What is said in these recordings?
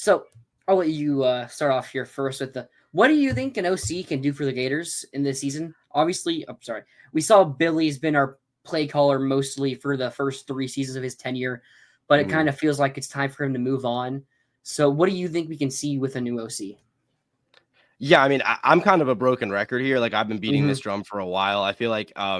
So I'll let you start off here first with the what do you think an OC can do for the Gators in this season? Obviously, I'm sorry. We saw Billy's been our play caller mostly for the first 3 seasons of his tenure, but it kind of feels like it's time for him to move on. So what do you think we can see with a new OC? Yeah, I mean, I'm kind of a broken record here. Like I've been beating this drum for a while. I feel like, I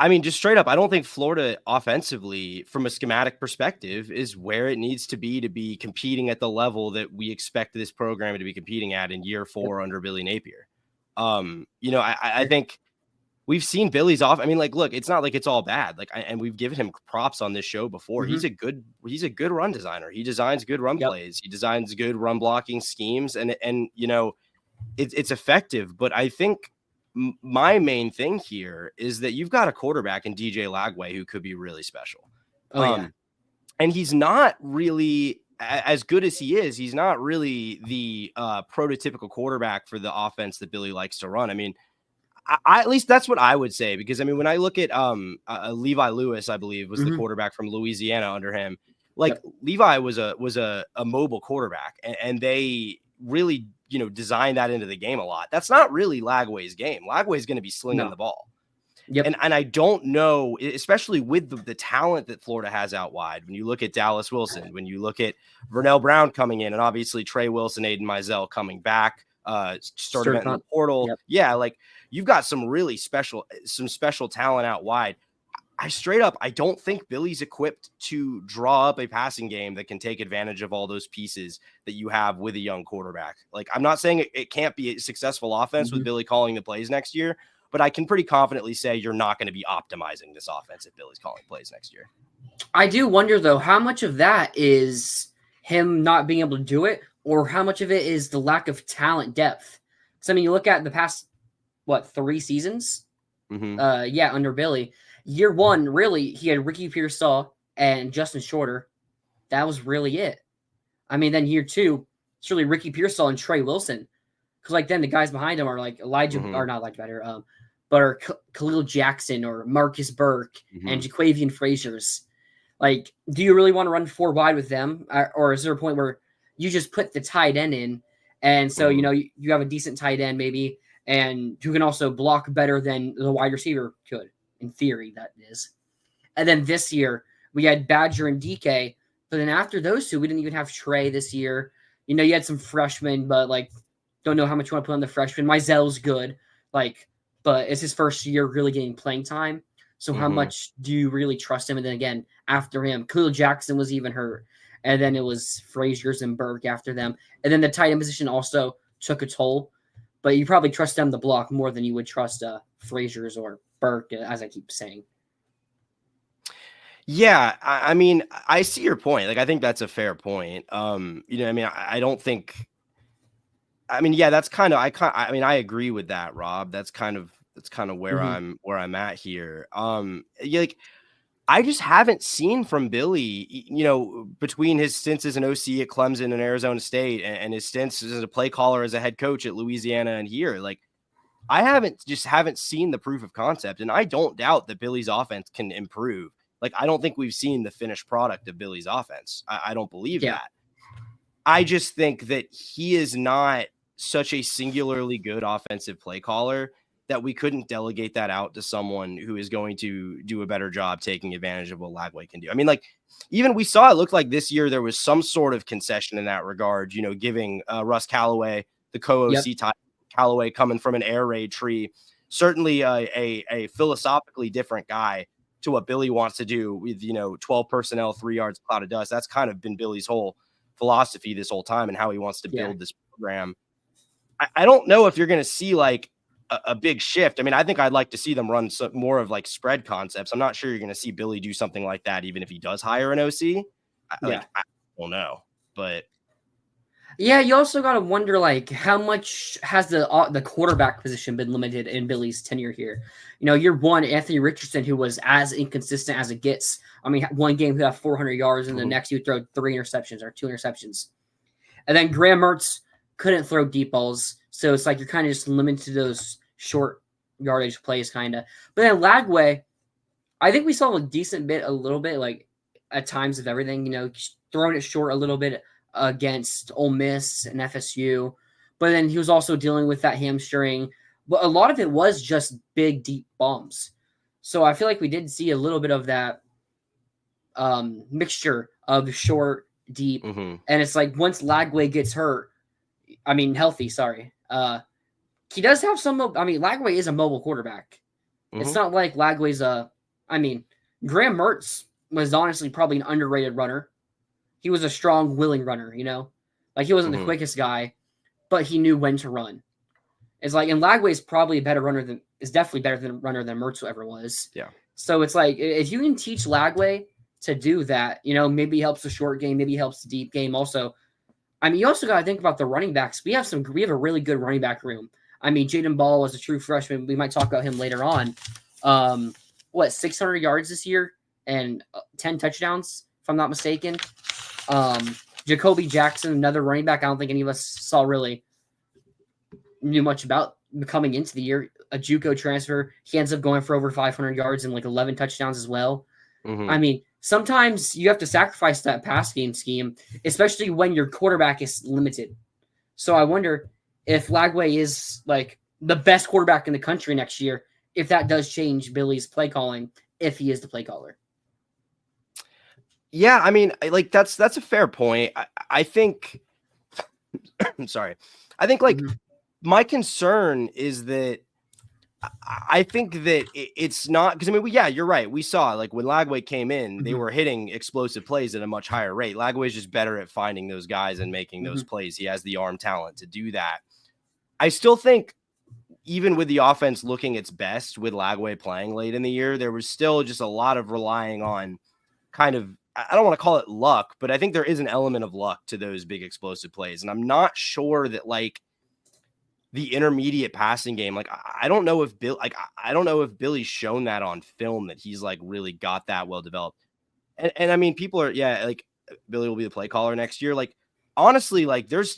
mean, just straight up, I don't think Florida offensively, from a schematic perspective, is where it needs to be competing at the level that we expect this program to be competing at in year 4 under Billy Napier. I think we've seen Billy's off. I mean, like, look, it's not like it's all bad. Like, and we've given him props on this show before. He's a good run designer. He designs good run plays. He designs good run blocking schemes, and it's effective. But I think my main thing here is that you've got a quarterback in DJ Lagway who could be really special. And he's not really as good as he is. He's not really the prototypical quarterback for the offense that Billy likes to run. I mean, at least that's what I would say, because I mean, when I look at Levi Lewis, I believe was the quarterback from Louisiana under him. Like Levi was a mobile quarterback, and they really designed that into the game a lot. That's not really Lagway's game. Lagway's going to be slinging the ball. And I don't know, especially with the talent that Florida has out wide. When you look at Dallas Wilson, when you look at Vernell Brown coming in, and obviously Trey Wilson, Aiden Mizell coming back, started in the portal. Yeah, like you've got some really special talent out wide. I don't think Billy's equipped to draw up a passing game that can take advantage of all those pieces that you have with a young quarterback. Like, I'm not saying it can't be a successful offense with Billy calling the plays next year, but I can pretty confidently say you're not going to be optimizing this offense if Billy's calling plays next year. I do wonder, though, how much of that is him not being able to do it, or how much of it is the lack of talent depth. Because, I mean, you look at the past, 3 seasons? Under Billy. Year 1, really, he had Ricky Pearsall and Justin Shorter. That was really it. I mean, then year 2, it's really Ricky Pearsall and Trey Wilson. Because, like, then the guys behind him are, like, or not Elijah Better, but are Khalil Jackson or Marcus Burke and Jaquavian Frazier's. Like, do you really want to run 4 wide with them? Or is there a point where you just put the tight end in, and so, you have a decent tight end maybe, and who can also block better than the wide receiver could? In theory, that is. And then this year, we had Badger and DK. But then after those 2, we didn't even have Trey this year. You had some freshmen, but, like, don't know how much you want to put on the freshman. Mizell's good, like, but it's his first year really getting playing time. So how much do you really trust him? And then again, after him, Khalil Jackson was even hurt. And then it was Frazier's and Burke after them. And then the tight end position also took a toll. But you probably trust them to block more than you would trust Frazier's or Burke, as I keep saying. Yeah, I mean, I see your point. Like, I think that's a fair point. I don't think. I mean, yeah, that's kind of. I agree with that, Rob. That's kind of where I'm at here. I just haven't seen from Billy, between his stints as an OC at Clemson and Arizona State and his stints as a play caller as a head coach at Louisiana and here, like, I haven't seen the proof of concept. And I don't doubt that Billy's offense can improve. Like, I don't think we've seen the finished product of Billy's offense. I don't believe that. I just think that he is not such a singularly good offensive play caller that we couldn't delegate that out to someone who is going to do a better job taking advantage of what Lagway can do. I mean, like, even we saw it look like this year there was some sort of concession in that regard, giving Russ Callaway the co-OC title, Callaway coming from an air raid tree, certainly a philosophically different guy to what Billy wants to do with, 12 personnel, 3 yards, cloud of dust. That's kind of been Billy's whole philosophy this whole time and how he wants to build this program. I don't know if you're going to see like a big shift. I mean, I think I'd like to see them run some more of like spread concepts. I'm not sure you're going to see Billy do something like that, even if he does hire an OC. I don't know, but yeah, you also got to wonder, like, how much has the quarterback position been limited in Billy's tenure here? Year 1, Anthony Richardson, who was as inconsistent as it gets. I mean, one game he had 400 yards, and the next you throw 3 interceptions or 2 interceptions. And then Graham Mertz couldn't throw deep balls, so it's like you're kind of just limited to those short yardage plays, kind of. But then Lagway, I think we saw a little bit, like, at times of everything. thrown it short a little bit against Ole Miss and FSU, but then he was also dealing with that hamstring. But a lot of it was just big, deep bombs. So I feel like we did see a little bit of that mixture of short, deep, Mm-hmm. and it's like once Lagway gets healthy, sorry. He does have some. Lagway is a mobile quarterback. Mm-hmm. It's not like Lagway's Graham Mertz was honestly probably an underrated runner. He was a strong, willing runner, Like he wasn't the quickest guy, but he knew when to run. It's like, and Lagway is probably a better runner is definitely better than runner than Mertz ever was. Yeah. So it's like, if you can teach Lagway to do that, maybe he helps the short game, maybe he helps the deep game. Also, you also got to think about the running backs. We have a really good running back room. Jaden Ball was a true freshman. We might talk about him later on. 600 yards this year and 10 touchdowns, if I'm not mistaken. Jacoby Jackson, another running back. I don't think any of us knew much about coming into the year. A JUCO transfer. He ends up going for over 500 yards and 11 touchdowns as well. Mm-hmm. Sometimes you have to sacrifice that pass game scheme, especially when your quarterback is limited. So I wonder if Lagway is the best quarterback in the country next year, if that does change Billy's play calling, if he is the play caller. Yeah, that's a fair point. I think I'm sorry. I think my concern is that I think that it's not because you're right. We saw when Lagway came in, they were hitting explosive plays at a much higher rate. Lagway is just better at finding those guys and making those plays. He has the arm talent to do that. I still think even with the offense looking its best with Lagway playing late in the year, there was still just a lot of relying on kind of, I don't want to call it luck, but I think there is an element of luck to those big explosive plays. And I'm not sure that the intermediate passing game, I don't know if Billy's shown that on film, that he's really got that well developed. And people are, Billy will be the play caller next year. Honestly, there's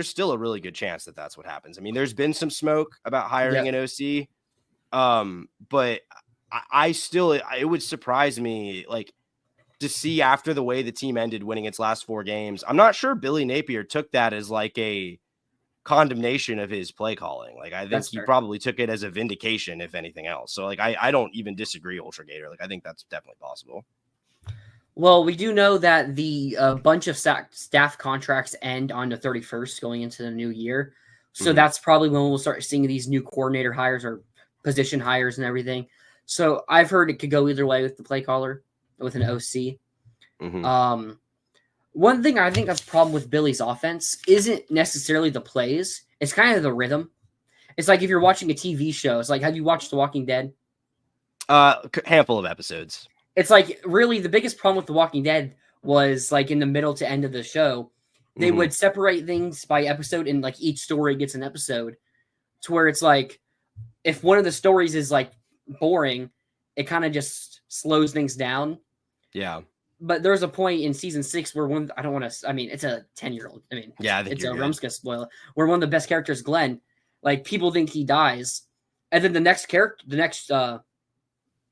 still a really good chance that that's what happens. There's been some smoke about hiring an OC. But I still, it would surprise me, to see after the way the team ended winning its last 4 games. I'm not sure Billy Napier took that as a condemnation of his play calling. I think he probably took it as a vindication, if anything else. So I don't even disagree, Ultra Gator. I think that's definitely possible. Well, we do know that the bunch of staff contracts end on the 31st going into the new year. So that's probably when we'll start seeing these new coordinator hires or position hires and everything. So I've heard it could go either way with the play caller, with an OC. One thing I think that's a problem with Billy's offense isn't necessarily the plays. It's kind of the rhythm. It's like if you're watching a TV show. It's like, have you watched The Walking Dead? Handful of episodes. It's really the biggest problem with The Walking Dead was in the middle to end of the show, they would separate things by episode, and each story gets an episode, to where it's if one of the stories is boring, it kind of just slows things down. Yeah. But there's a point in season 6 where I don't want to, it's a 10-year-old. I think it's over. I'm just going to spoil it. Where one of the best characters, Glenn, people think he dies. And then the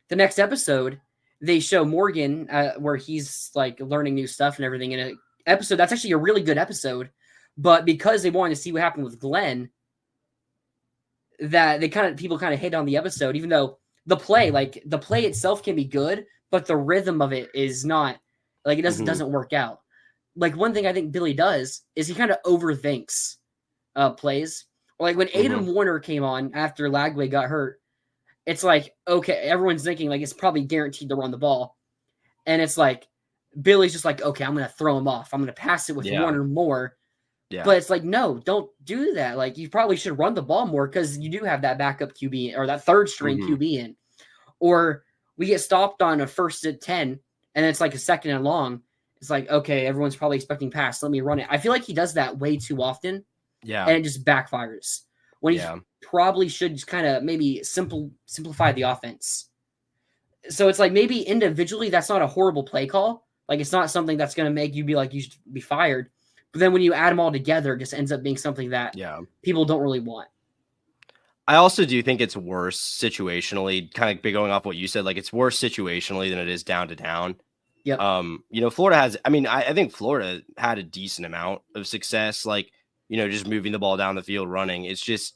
next episode, they show Morgan where he's learning new stuff and everything in an episode. That's actually a really good episode. But because they wanted to see what happened with Glenn, that people kind of hate on the episode, even though the play itself can be good, but the rhythm of it is not, it doesn't work out. One thing I think Billy does is he kind of overthinks plays. Or when Adam Warner came on after Lagway got hurt, it's okay, everyone's thinking it's probably guaranteed to run the ball. And it's Billy's just okay, I'm going to throw him off. I'm going to pass it with Warner more. Yeah. But it's no, don't do that. You probably should run the ball more because you do have that backup QB or that third string QB in. Or we get stopped on a 1st and 10, and it's a 2nd and long. It's okay, everyone's probably expecting pass. Let me run it. I feel he does that way too often. Yeah. And it just backfires. When he probably should just kind of maybe simplify the offense. So it's maybe individually that's not a horrible play call. It's not something that's going to make you be you should be fired. But then when you add them all together, it just ends up being something that people don't really want. I also do think it's worse situationally, kind of going off what you said. It's worse situationally than it is down to down. Yep. Florida has, I think Florida had a decent amount of success, like, just moving the ball down the field, running. It's just,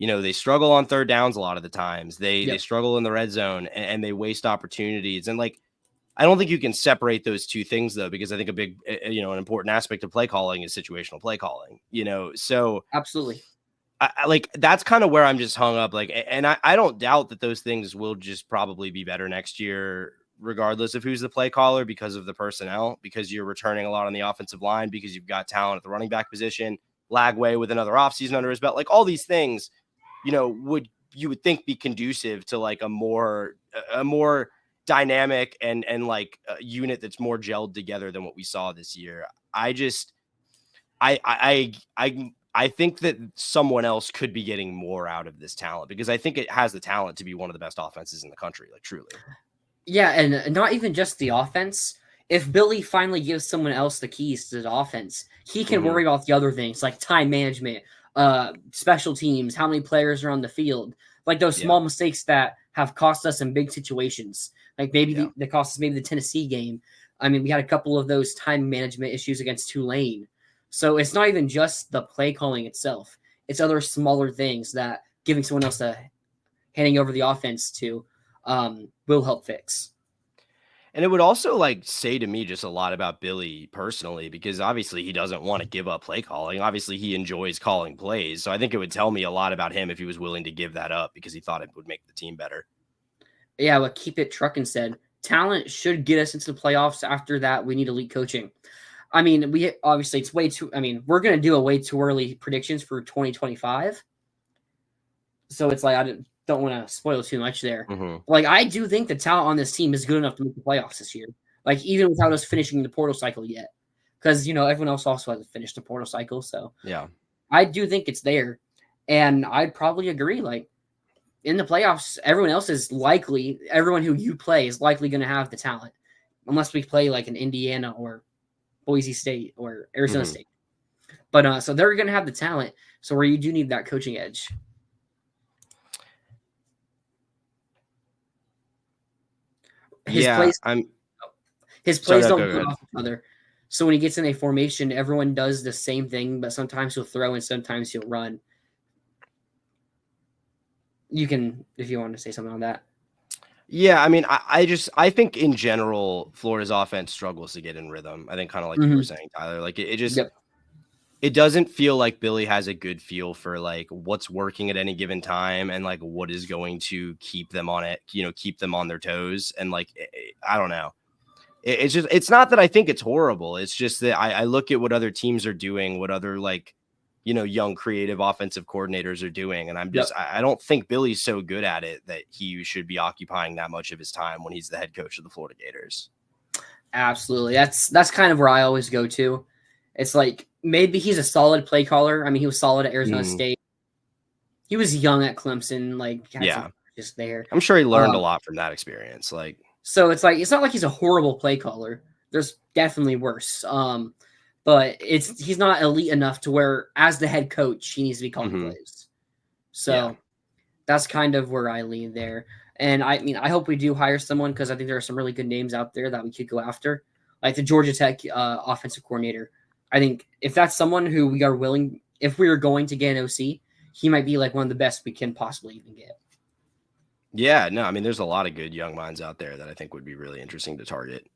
they struggle on third downs a lot of the times. They Yep. struggle in the red zone and they waste opportunities. And like, I don't think you can separate those two things though, because I think a big, an important aspect of play calling is situational play calling, so Absolutely. I like, that's kind of where I'm just hung up. Like, and I don't doubt that those things will just probably be better next year, regardless of who's the play caller, because of the personnel, because you're returning a lot on the offensive line, because you've got talent at the running back position, Lagway with another offseason under his belt, like all these things, you would think be conducive to like a more dynamic and like a unit that's more gelled together than what we saw this year. I think that someone else could be getting more out of this talent, because I think it has the talent to be one of the best offenses in the country, like truly. Yeah, and not even just the offense. If Billy finally gives someone else the keys to the offense, he can worry about the other things like time management, special teams, how many players are on the field, like those small mistakes that have cost us in big situations. Like maybe they cost us maybe the Tennessee game. I mean, we had a couple of those time management issues against Tulane. So it's not even just the play calling itself. It's other smaller things that giving someone else handing over the offense to will help fix. And it would also like say to me just a lot about Billy personally, because obviously he doesn't want to give up play calling. Obviously he enjoys calling plays. So I think it would tell me a lot about him if he was willing to give that up because he thought it would make the team better. Yeah, but keep it trucking said. Talent should get us into the playoffs. After that, we need elite coaching. I mean, we obviously it's way too. I mean, we're gonna do a way too early predictions for 2025. So it's like I don't want to spoil too much there. Like I do think the talent on this team is good enough to make the playoffs this year. Like even without us finishing the portal cycle yet, because everyone else also hasn't finished the portal cycle. So yeah, I do think it's there, and I'd probably agree. Like in the playoffs, everyone who you play is likely going to have the talent, unless we play like an Indiana or Boise State or Arizona State. But so they're going to have the talent. So where you do need that coaching edge. His plays don't build off each other. So when he gets in a formation, everyone does the same thing, but sometimes he'll throw and sometimes he'll run. You can, if you want to say something on that. Yeah, I mean, I think in general, Florida's offense struggles to get in rhythm. I think kind of like you were saying, Tyler, like it just, it doesn't feel like Billy has a good feel for like what's working at any given time and like what is going to keep them on it, keep them on their toes. And like, I don't know. It's just, it's not that I think it's horrible. It's just that I look at what other teams are doing, what other like, young creative offensive coordinators are doing. And I'm just, I don't think Billy's so good at it that he should be occupying that much of his time when he's the head coach of the Florida Gators. Absolutely. That's kind of where I always go to. It's like, maybe he's a solid play caller. I mean, he was solid at Arizona State. He was young at Clemson. Like, just there. I'm sure he learned a lot from that experience. Like, so it's like, it's not like he's a horrible play caller. There's definitely worse. But he's not elite enough to where, as the head coach, he needs to be calling plays. So that's kind of where I lean there. And I mean, I hope we do hire someone because I think there are some really good names out there that we could go after, like the Georgia Tech offensive coordinator. I think if that's someone who we are willing, if we are going to get an OC, he might be like one of the best we can possibly even get. Yeah, no, I mean, there's a lot of good young minds out there that I think would be really interesting to target.